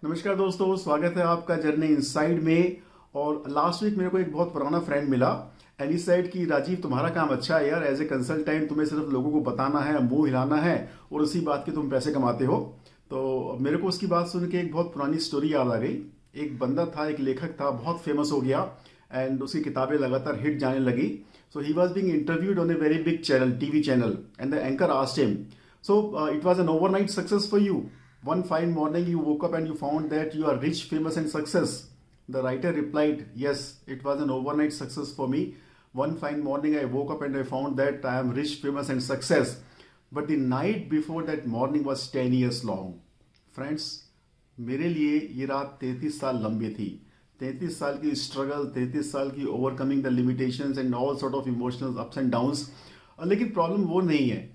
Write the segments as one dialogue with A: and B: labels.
A: नमस्कार दोस्तों, स्वागत है आपका जर्नी इनसाइड में। और लास्ट वीक मेरे को एक बहुत पुराना फ्रेंड मिला एंड ही सेड कि राजीव, तुम्हारा काम अच्छा है यार। एज ए कंसल्टेंट तुम्हें सिर्फ लोगों को बताना है, मुंह हिलाना है और उसी बात के तुम पैसे कमाते हो। तो मेरे को उसकी बात सुन के एक बहुत पुरानी स्टोरी याद आ गई। एक बंदा था, एक लेखक था, बहुत फेमस हो गया एंड उसकी किताबें लगातार हिट जाने लगी। So he was being interviewed on a very big channel, TV channel, and the anchor asked him, so it was an overnight success for you. One fine morning you woke up and you found that you are rich, famous and success. The writer replied, yes, it was an overnight success for me. One fine morning I woke up and I found that I am rich, famous and success. But the night before that morning was 10 years long. Friends, मेरे लिए ये रात 33 साल लंबी थी। 33 साल की struggle, 33 साल की overcoming the limitations and all sort of emotional ups and downs. लेकिन प्रॉब्लम वो नहीं है।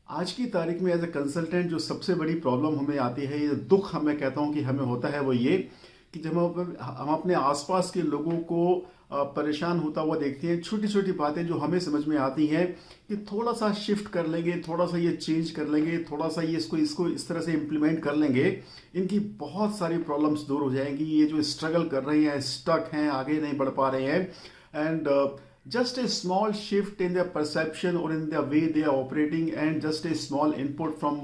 A: आज की तारीख में एज ए कंसल्टेंट जो सबसे बड़ी प्रॉब्लम हमें आती है, ये दुख मैं कहता हूँ कि हमें होता है, वो ये कि जब हम अपने आसपास के लोगों को परेशान होता हुआ देखते हैं, छोटी छोटी बातें जो हमें समझ में आती हैं कि थोड़ा सा शिफ्ट कर लेंगे, थोड़ा सा ये चेंज कर लेंगे, थोड़ा सा ये इसको इस तरह से इम्प्लीमेंट कर लेंगे, इनकी बहुत सारी प्रॉब्लम्स दूर हो जाएंगी। ये जो स्ट्रगल कर रहे हैं, स्टक हैं, आगे नहीं बढ़ पा रहे हैं, and just a small shift in their perception or in the way they are operating, and just a small input from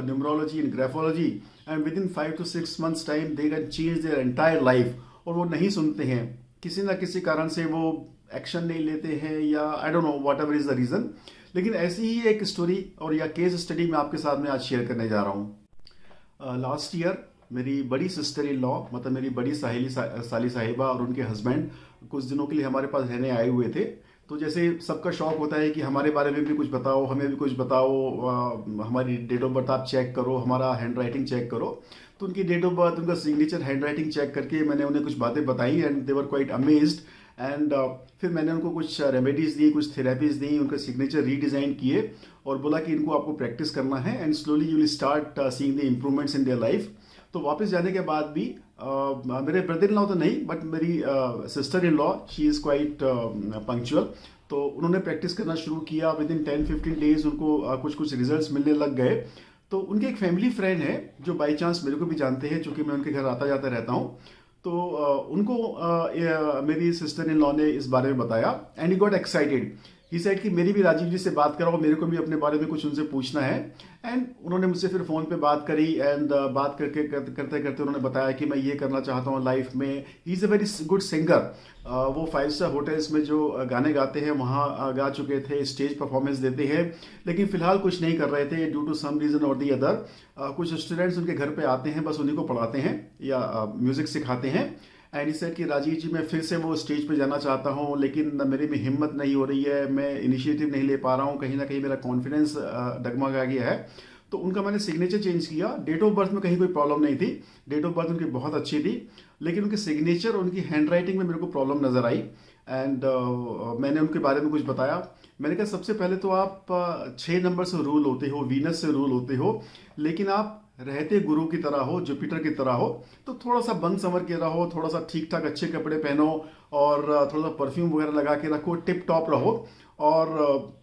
A: numerology and graphology, and within 5 to 6 months time they can change their entire life. और वो नहीं सुनते हैं, किसी ना किसी कारण से वो एक्शन नहीं लेते हैं, या I don't know whatever is the reason. लेकिन ऐसी ही एक स्टोरी और या केस स्टडी मैं आपके साथ में आज शेयर करने जा रहा हूँ। लास्ट ईयर मेरी बड़ी सिस्टर इन लॉ, मतलब मेरी बड़ी साली साहिबा और उनके हस्बैंड कुछ दिनों के लिए हमारे पास रहने आए हुए थे। तो जैसे सबका शौक होता है कि हमारे बारे में भी कुछ बताओ, हमें भी कुछ बताओ, हमारी डेट ऑफ बर्थ आप चेक करो, हमारा हैंड राइटिंग चेक करो। तो उनकी डेट ऑफ बर्थ, उनका सिग्नेचर, हैंड राइटिंग चेक करके मैंने उन्हें कुछ बातें बताई and they were quite amazed. And फिर मैंने उनको कुछ रेमेडीज दी, कुछ थेरेपीज दी, उनका सिग्नेचर रीडिज़ाइन किए और बोला कि इनको आपको प्रैक्टिस करना है and slowly you will start seeing the improvements in their life. तो वापस जाने के बाद भी मेरे ब्रदर इन लॉ तो नहीं, बट मेरी sister in law, she is quite punctual. तो उन्होंने प्रैक्टिस करना शुरू किया। विद इन 10-15 डेज उनको कुछ कुछ रिजल्ट्स मिलने लग गए। तो उनके एक फैमिली फ्रेंड है जो बाई चांस मेरे को भी जानते हैं, चूँकि मैं उनके घर आता जाता रहता हूँ। तो उनको मेरी सिस्टर इन लॉ ने इस बारे में बताया and he got excited. He said कि मेरी भी राजीव जी से बात कराओ, मेरे को भी अपने बारे में कुछ उनसे पूछना है। एंड उन्होंने मुझसे फिर फ़ोन पे बात करी एंड बात करते करते उन्होंने बताया कि मैं ये करना चाहता हूँ लाइफ में। He is a very good singer. वो 5 स्टार होटल्स में जो गाने गाते हैं वहाँ गा चुके थे, स्टेज परफॉर्मेंस देते हैं, लेकिन फिलहाल कुछ नहीं कर रहे थे ड्यू टू सम रीज़न और दी अदर। कुछ स्टूडेंट्स उनके घर पे आते हैं, बस उन्हीं को पढ़ाते हैं या म्यूज़िक सिखाते हैं। एंड सेड कि राजीव जी, मैं फिर से वो स्टेज पे जाना चाहता हूँ, लेकिन मेरे में हिम्मत नहीं हो रही है, मैं इनिशिएटिव नहीं ले पा रहा हूँ, कहीं ना कहीं मेरा कॉन्फिडेंस डगमगा गया है। तो उनका मैंने सिग्नेचर चेंज किया। डेट ऑफ बर्थ में कहीं कोई प्रॉब्लम नहीं थी, डेट ऑफ बर्थ उनकी बहुत अच्छी थी, लेकिन उनके सिग्नेचर, उनकी हैंड राइटिंग में मेरे को प्रॉब्लम नज़र आई। एंड मैंने उनके बारे में कुछ बताया। मैंने कहा सबसे पहले तो आप 6 नंबर से रूल होते हो, वीनस से रूल होते हो, लेकिन आप रहते गुरु की तरह हो, जुपिटर की तरह हो। तो थोड़ा सा बंद संवर के रहो, थोड़ा सा ठीक ठाक अच्छे कपड़े पहनो और थोड़ा सा परफ्यूम वगैरह लगा के रखो, टिप टॉप रहो। और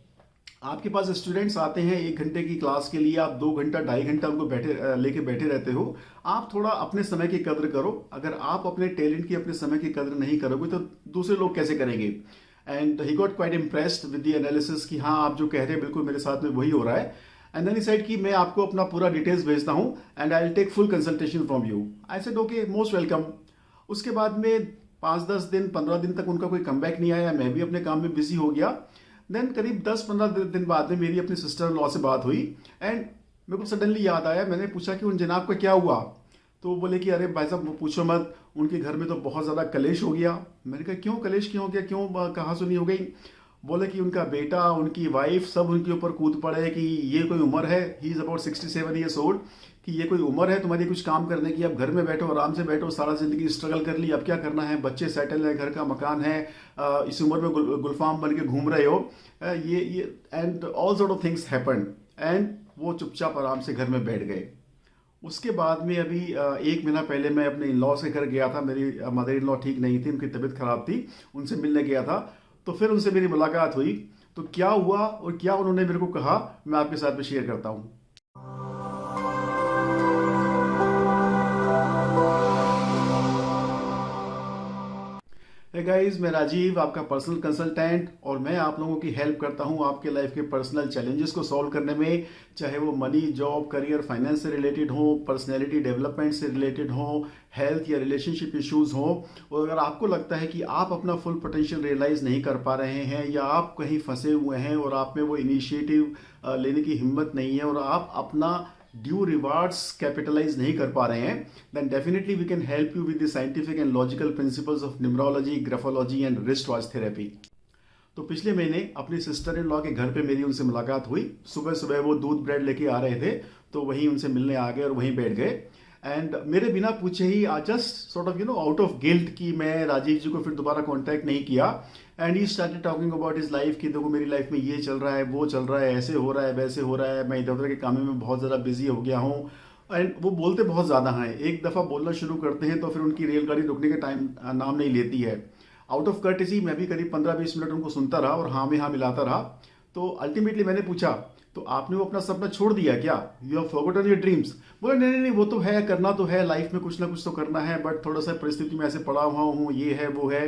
A: आपके पास स्टूडेंट्स आते हैं 1 घंटे की क्लास के लिए, आप 2 घंटा 2.5 घंटा उनको लेके बैठे रहते हो। आप थोड़ा अपने समय की कद्र करो। अगर आप अपने टैलेंट की, अपने समय की कद्र नहीं करोगे तो दूसरे लोग कैसे करेंगे। And he got quite impressed with the analysis कि हाँ, आप जो कह रहे हैं बिल्कुल मेरे साथ में वही हो रहा है। एंड देन ही सेड कि मैं आपको अपना पूरा डिटेल्स भेजता हूँ and I will take full consultation from you. I said okay, most welcome. उसके बाद में 5-10 दिन, 15 दिन तक उनका कोई कमबैक नहीं आया। मैं भी अपने काम में बिजी हो गया। देन करीब 10-15 दिन बाद में मेरी अपनी सिस्टर इन लॉ से बात हुई एंड मेरे को सडनली याद आया। मैंने पूछा कि उन जनाब का क्या हुआ। तो वो बोले कि अरे भाई साहब, वो पूछो मत, उनके घर में तो बहुत ज़्यादा कलेश हो गया। मैंने कहा क्यों कलेश, क्यों हो गया, क्यों, कहाँ सुनी हो गई। बोले कि उनका बेटा, उनकी वाइफ सब उनके ऊपर कूद पड़े कि ये कोई उम्र है, he is about 67 years old, कि ये कोई उम्र है तुम्हारी कुछ काम करने की। अब घर में बैठो, आराम से बैठो, सारा जिंदगी स्ट्रगल कर ली, अब क्या करना है, बच्चे सेटल है, घर का मकान है, इस उम्र में गुलफाम बन के घूम रहे हो, ये and all sort of things happen. And वो चुपचाप आराम से घर में बैठ गए। उसके बाद में अभी 1 महीना पहले मैं अपने इन लॉ के घर गया था। मेरी मदर इन लॉ ठीक नहीं थी, उनकी तबीयत खराब थी, उनसे मिलने गया था। तो फिर उनसे मेरी मुलाकात हुई। तो क्या हुआ और क्या उन्होंने मेरे को कहा, मैं आपके साथ में शेयर करता हूँ। गाइस, मैं राजीव आपका पर्सनल कंसल्टेंट और मैं आप लोगों की हेल्प करता हूं आपके लाइफ के पर्सनल चैलेंजेस को सॉल्व करने में। चाहे वो मनी, जॉब, करियर, फाइनेंस से रिलेटेड हो, पर्सनैलिटी डेवलपमेंट से रिलेटेड हो, हेल्थ या रिलेशनशिप इश्यूज हो। और अगर आपको लगता है कि आप अपना फुल पोटेंशियल रियलाइज नहीं कर पा रहे हैं या आप कहीं फंसे हुए हैं और आप में वो इनिशिएटिव लेने की हिम्मत नहीं है और आप अपना ड्यू रिवार्ड्स कैपिटलाइज नहीं कर पा रहे हैं, then definitely we can help you with the scientific and logical principles of numerology, graphology and wrist watch therapy. तो पिछले महीने अपनी सिस्टर इन लॉ के घर पे मेरी उनसे मुलाकात हुई। सुबह सुबह वो दूध ब्रेड लेके आ रहे थे, तो वहीं उनसे मिलने आ गए और वहीं बैठ गए। एंड मेरे बिना पूछे ही just sort of out of guilt कि मैं राजीव जी को फिर दोबारा कांटेक्ट नहीं किया। And he started talking about his life कि देखो मेरी लाइफ में ये चल रहा है, वो चल रहा है, ऐसे हो रहा है, वैसे हो रहा है, मैं इधर उधर के कामों में बहुत ज़्यादा बिजी हो गया हूँ। एंड वो बोलते बहुत ज़्यादा हैं, एक दफ़ा बोलना शुरू करते हैं तो फिर उनकी रेलगाड़ी रुकने का टाइम नाम नहीं लेती है। आउट ऑफ कर्टेसी मैं भी करीब 15-20 मिनट उनको सुनता रहा और हाँ में हाँ मिलाता रहा। तो अल्टीमेटली मैंने पूछा, तो आपने वो अपना सपना छोड़ दिया क्या? You have forgotten your dreams? बोला नहीं नहीं नहीं, वो तो है, करना तो है, लाइफ में कुछ ना कुछ तो करना है, बट थोड़ा सा परिस्थिति में ऐसे पड़ा हुआ हूँ, ये है वो है।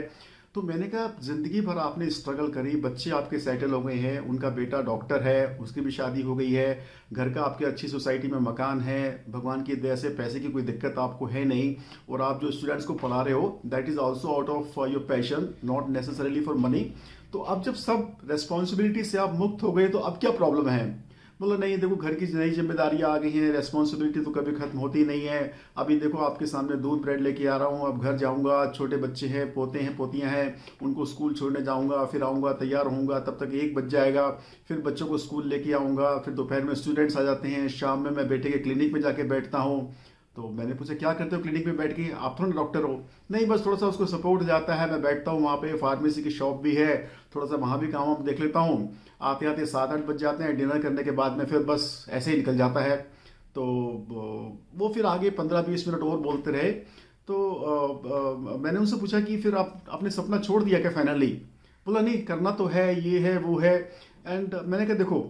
A: तो मैंने कहा जिंदगी भर आपने स्ट्रगल करी, बच्चे आपके सेटल हो गए हैं, उनका बेटा डॉक्टर है, उसकी भी शादी हो गई है, घर का आपके अच्छी सोसाइटी में मकान है, भगवान की दया से पैसे की कोई दिक्कत आपको है नहीं, और आप जो स्टूडेंट्स को पढ़ा रहे हो that is also out of your passion, not necessarily for money. तो अब जब सब रेस्पॉन्सिबिलिटी से आप मुक्त हो गए तो अब क्या प्रॉब्लम है? बोला नहीं देखो, घर की नई जिम्मेदारियां आ गई हैं, रेस्पॉन्सिबिलिटी तो कभी खत्म होती नहीं है। अभी देखो आपके सामने दूध ब्रेड लेके आ रहा हूँ, अब घर जाऊंगा, छोटे बच्चे हैं, पोते हैं, पोतियां हैं, उनको स्कूल छोड़ने जाऊंगा, फिर आऊँगा, तैयार होऊंगा, तब तक 1 बज जाएगा, फिर बच्चों को स्कूल लेके आऊँगा, फिर दोपहर में स्टूडेंट्स आ जाते हैं, शाम में मैं बेटे के क्लिनिक में जाके बैठता हूँ। तो मैंने पूछा क्या करते हो क्लिनिक में बैठ के? आप थोड़ा डॉक्टर हो? नहीं, बस थोड़ा सा उसको सपोर्ट जाता है, मैं बैठता हूँ वहाँ पे, फार्मेसी की शॉप भी है, थोड़ा सा वहाँ भी काम देख लेता हूँ। आते आते 7-8 बज जाते हैं, डिनर करने के बाद में फिर बस ऐसे ही निकल जाता है। तो वो फिर आगे 15-20 मिनट और बोलते रहे। तो मैंने उनसे पूछा कि फिर आप अपने सपना छोड़ दिया क्या फाइनली? बोला नहीं, करना तो है, ये है वो है। एंड मैंने कहा देखो,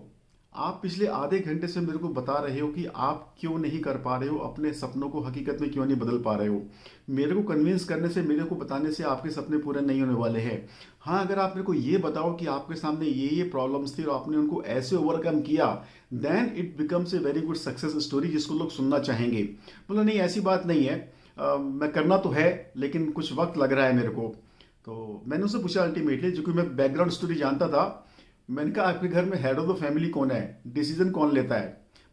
A: आप पिछले आधे घंटे से मेरे को बता रहे हो कि आप क्यों नहीं कर पा रहे हो, अपने सपनों को हकीकत में क्यों नहीं बदल पा रहे हो। मेरे को कन्विंस करने से, मेरे को बताने से आपके सपने पूरे नहीं होने वाले हैं। हाँ, अगर आप मेरे को ये बताओ कि आपके सामने ये प्रॉब्लम्स थी और आपने उनको ऐसे ओवरकम किया, then it becomes a very good success story जिसको लोग सुनना चाहेंगे। बोला नहीं ऐसी बात नहीं है, मैं करना तो है लेकिन कुछ वक्त लग रहा है मेरे को। तो मैंने उससे पूछा अल्टीमेटली, जो कि मैं बैकग्राउंड स्टोरी जानता था, मैंने कहा आपके घर में हेड ऑफ द फैमिली कौन है, डिसीजन कौन लेता है?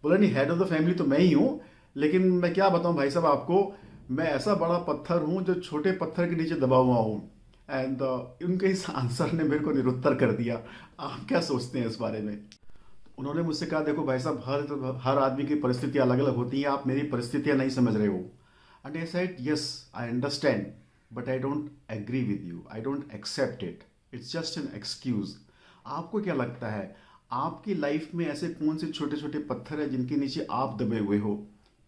A: बोला नहीं, हेड ऑफ द फैमिली तो मैं ही हूँ, लेकिन मैं क्या बताऊँ भाई साहब आपको, मैं ऐसा बड़ा पत्थर हूँ जो छोटे पत्थर के नीचे दबा हुआ हूँ। एंड उनके इस आंसर ने मेरे को निरुत्तर कर दिया। आप क्या सोचते हैं इस बारे में? उन्होंने मुझसे कहा देखो भाई साहब, हर आदमी की परिस्थितियाँ अलग अलग होती हैं, आप मेरी परिस्थितियाँ नहीं समझ रहे हो। And I said yes I understand, but I don't agree with you, I don't accept it, it's just an excuse. आपको क्या लगता है आपकी लाइफ में ऐसे कौन से छोटे छोटे पत्थर है जिनके नीचे आप दबे हुए हो?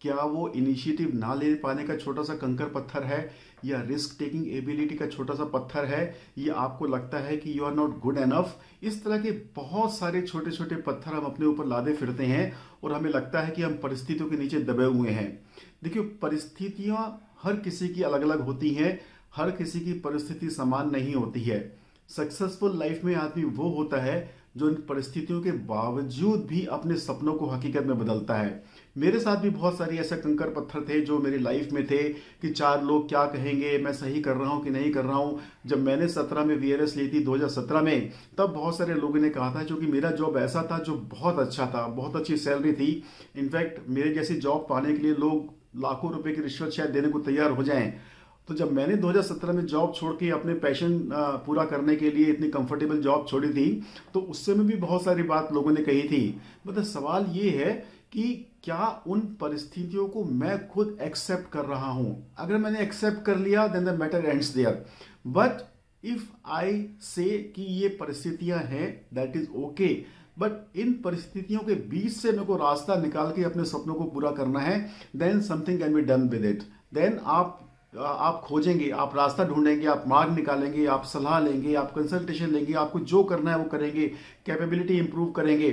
A: क्या वो इनिशिएटिव ना ले पाने का छोटा सा कंकर पत्थर है, या रिस्क टेकिंग एबिलिटी का छोटा सा पत्थर है, या आपको लगता है कि you are not good enough? इस तरह के बहुत सारे छोटे छोटे पत्थर हम अपने ऊपर लादे फिरते हैं और हमें लगता है कि हम परिस्थितियों के नीचे दबे हुए हैं। देखिए, परिस्थितियां हर किसी की अलग अलग होती हैं, हर किसी की परिस्थिति समान नहीं होती है। सक्सेसफुल लाइफ में आदमी वो होता है जो इन परिस्थितियों के बावजूद भी अपने सपनों को हकीकत में बदलता है। मेरे साथ भी बहुत सारी ऐसे कंकर पत्थर थे जो मेरी लाइफ में थे कि 4 लोग क्या कहेंगे, मैं सही कर रहा हूँ कि नहीं कर रहा हूँ। जब मैंने 17 में VLS ली थी 2017 में, तब बहुत सारे लोगों ने कहा था, क्योंकि मेरा जॉब ऐसा था जो बहुत अच्छा था, बहुत अच्छी सैलरी थी। इनफैक्ट मेरे जैसी जॉब पाने के लिए लोग लाखों रुपए की रिश्वत शायद देने को तैयार हो जाएं। तो जब मैंने 2017 में जॉब छोड़ के अपने पैशन पूरा करने के लिए इतनी कंफर्टेबल जॉब छोड़ी थी, तो उससे में भी बहुत सारी बात लोगों ने कही थी। मतलब सवाल ये है कि क्या उन परिस्थितियों को मैं खुद एक्सेप्ट कर रहा हूं? अगर मैंने एक्सेप्ट कर लिया then the matter ends there. But if I say कि ये परिस्थितियां हैं, दैट इज ओके, बट इन परिस्थितियों के बीच से मेरे को रास्ता निकाल के अपने सपनों को पूरा करना है, then something can be done with it. Then आप खोजेंगे, आप रास्ता ढूंढेंगे, आप मार्ग निकालेंगे, आप सलाह लेंगे, आप कंसल्टेशन लेंगे, आपको जो करना है वो करेंगे, कैपेबिलिटी इंप्रूव करेंगे,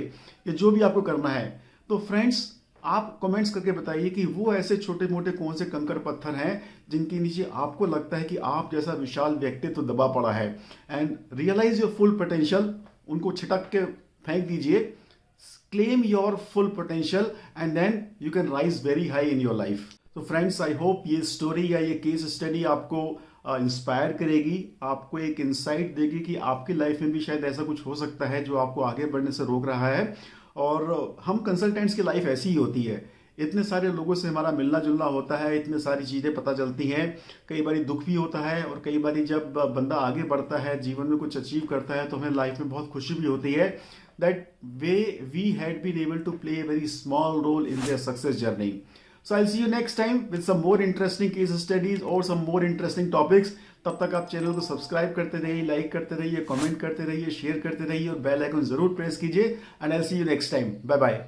A: या जो भी आपको करना है। तो फ्रेंड्स, आप कमेंट्स करके बताइए कि वो ऐसे छोटे मोटे कौन से कंकड़ पत्थर हैं जिनके नीचे आपको लगता है कि आप जैसा विशाल व्यक्तित्व दबा पड़ा है। And realise your full potential, उनको छिटक के फेंक दीजिए। Claim your full potential and then you can rise very high in your life. तो फ्रेंड्स, आई होप ये स्टोरी या ये केस स्टडी आपको इंस्पायर करेगी, आपको एक इंसाइट देगी कि आपकी लाइफ में भी शायद ऐसा कुछ हो सकता है जो आपको आगे बढ़ने से रोक रहा है। और हम कंसल्टेंट्स की लाइफ ऐसी ही होती है, इतने सारे लोगों से हमारा मिलना जुलना होता है, इतने सारी चीज़ें पता चलती हैं। कई बार दुख भी होता है और कई बार जब बंदा आगे बढ़ता है, जीवन में कुछ अचीव करता है, तो हमें लाइफ में बहुत खुशी भी होती है that we had been able to play a very small role in their success journey. So I'll see you next time with some more interesting case studies or some more interesting topics. तब तक आप channel को subscribe करते रहिए, like करते रहिए, comment करते रहिए, शेयर करते रहिए और बेल आइकन जरूर प्रेस कीजिए। And I will see you next time. Bye bye.